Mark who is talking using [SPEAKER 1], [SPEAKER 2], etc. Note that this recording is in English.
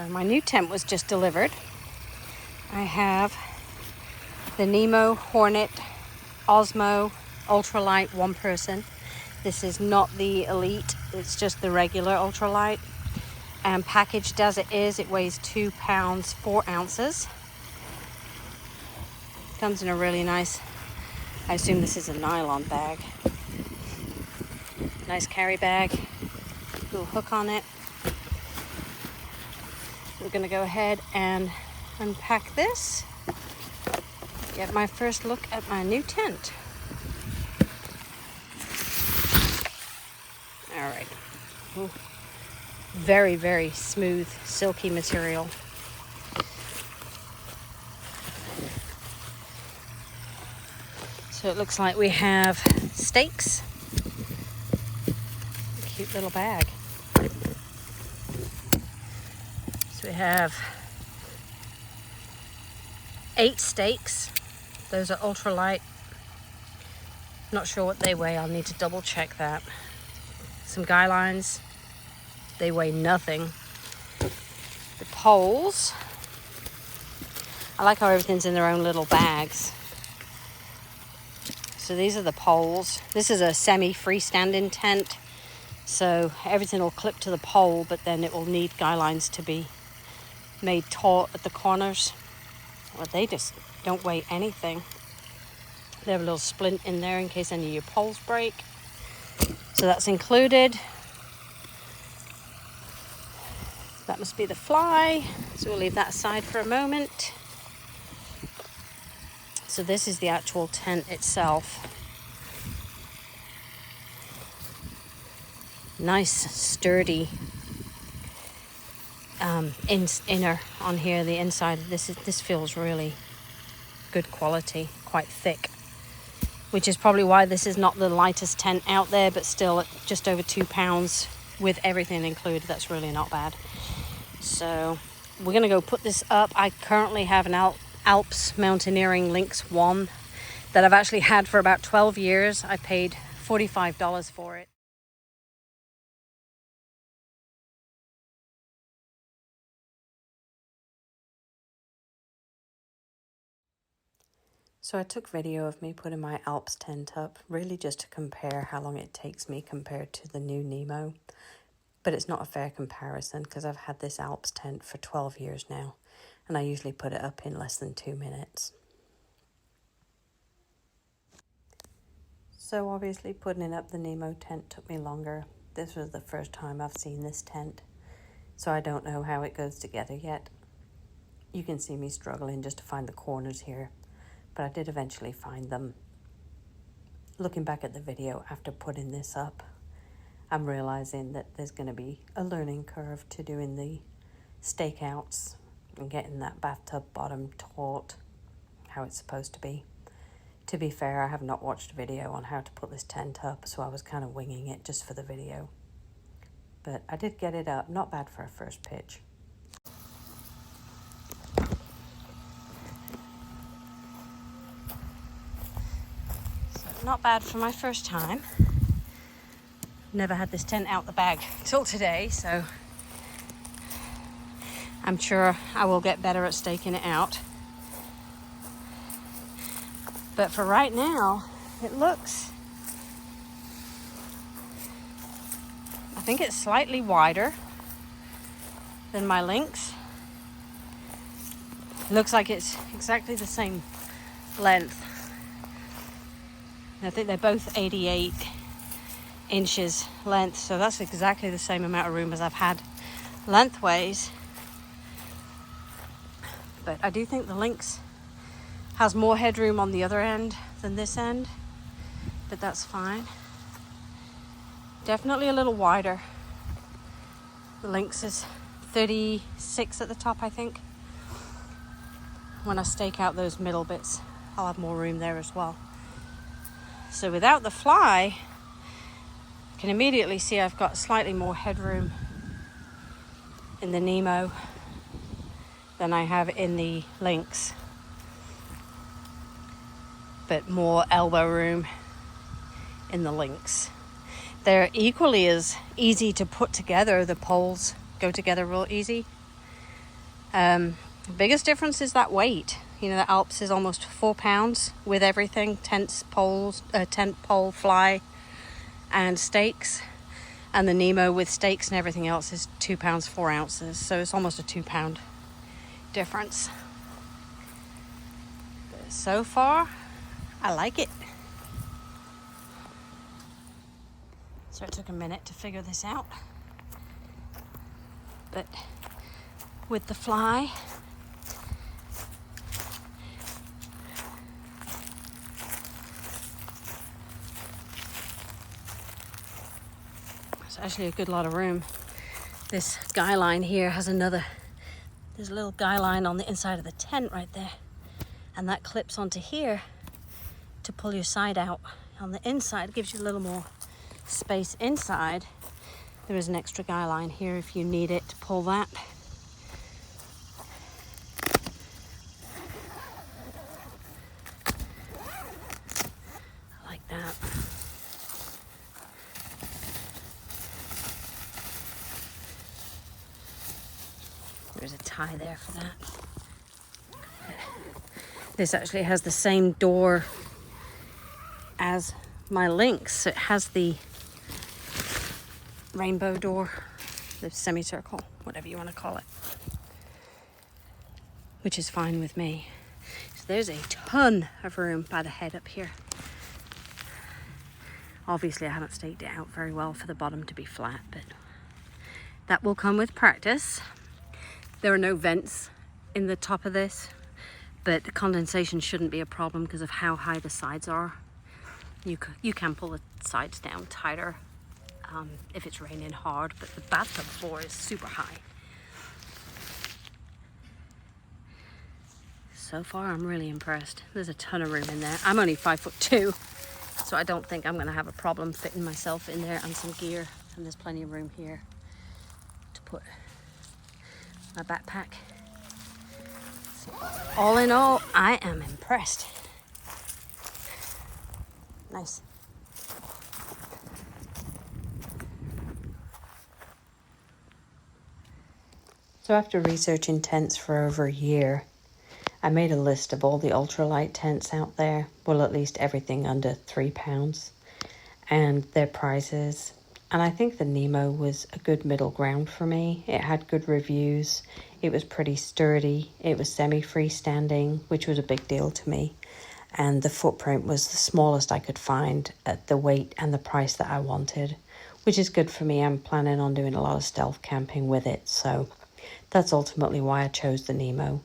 [SPEAKER 1] So my new tent was just delivered. I have the Nemo Hornet Osmo ultralight one person. This is not the elite, it's just the regular ultralight. And packaged as it is, it weighs 2 pounds 4 ounces. Comes in a really nice, I assume this is a nylon bag. Nice carry bag, little hook on it. We're gonna go ahead and unpack this. Get my first look at my new tent. All right. Ooh. Very, very smooth, silky material. So it looks like we have stakes. Cute little bag. So we have 8 stakes. Those are ultralight. Not sure what they weigh. I'll need to double check that. Some guy lines. They weigh nothing. The poles. I like how everything's in their own little bags. So these are the poles. This is a semi-freestanding tent. So everything will clip to the pole, but then it will need guy lines to be made taut at the corners. Well, they just don't weigh anything. They have a little splint in there in case any of your poles break. So that's included. That must be the fly. So we'll leave that aside for a moment. So this is the actual tent itself. Nice, sturdy inner on here. The inside, this feels really good quality, quite thick, which is probably why this is not the lightest tent out there, but still at just over 2 pounds with everything included. That's really not bad. So we're gonna go put this up. I currently have an ALPS Mountaineering Lynx 1 that I've actually had for about 12 years. I paid $45 for it. So I took video of me putting my ALPS tent up, really just to compare how long it takes me compared to the new Nemo. But it's not a fair comparison because I've had this ALPS tent for 12 years now, and I usually put it up in less than 2 minutes. So obviously putting up the Nemo tent took me longer. This was the first time I've seen this tent, so I don't know how it goes together yet. You can see me struggling just to find the corners here, but I did eventually find them. Looking back at the video after putting this up, I'm realizing that there's going to be a learning curve to doing the stakeouts and getting that bathtub bottom taut how it's supposed to be. To be fair, I have not watched a video on how to put this tent up, so I was kind of winging it just for the video. But I did get it up, not bad for a first pitch. So not bad for my first time. Never had this tent out the bag till today, so I'm sure I will get better at staking it out. But for right now, it looks, I think it's slightly wider than my Lynx. It looks like it's exactly the same length. I think they're both 88 inches length, so that's exactly the same amount of room as I've had lengthways. But I do think the Lynx has more headroom on the other end than this end, but that's fine. Definitely a little wider. The Lynx is 36 at the top, I think. When I stake out those middle bits, I'll have more room there as well. So without the fly, you can immediately see I've got slightly more headroom in the Nemo than I have in the Lynx, but more elbow room in the Lynx. They're equally as easy to put together. The poles go together real easy. The biggest difference is that weight. You know, the ALPS is almost 4 pounds with everything, tent pole, fly, and stakes. And the Nemo with stakes and everything else is 2 pounds 4 ounces. So it's almost a 2 pound difference. But so far, I like it. So it took a minute to figure this out. But with the fly, it's actually a good lot of room. This guy line here has there's a little guy line on the inside of the tent right there. And that clips onto here to pull your side out. On the inside, it gives you a little more space inside. There is an extra guy line here if you need it to pull that. I like that. There's a tie there for that. This actually has the same door as my Lynx. It has the rainbow door, the semicircle, whatever you want to call it, which is fine with me. So there's a ton of room by the head up here. Obviously I haven't staked it out very well for the bottom to be flat, but that will come with practice. There are no vents in the top of this, but the condensation shouldn't be a problem because of how high the sides are. You can pull the sides down tighter if it's raining hard, but the bathtub floor is super high. So far, I'm really impressed. There's a ton of room in there. I'm only 5'2", so I don't think I'm gonna have a problem fitting myself in there and some gear. And there's plenty of room here to put my backpack. So all in all, I am impressed. Nice. So after researching tents for over a year, I made a list of all the ultralight tents out there. Well, at least everything under 3 pounds and their prices. And I think the Nemo was a good middle ground for me. It had good reviews. It was pretty sturdy. It was semi-freestanding, which was a big deal to me. And the footprint was the smallest I could find at the weight and the price that I wanted, which is good for me. I'm planning on doing a lot of stealth camping with it, so that's ultimately why I chose the Nemo.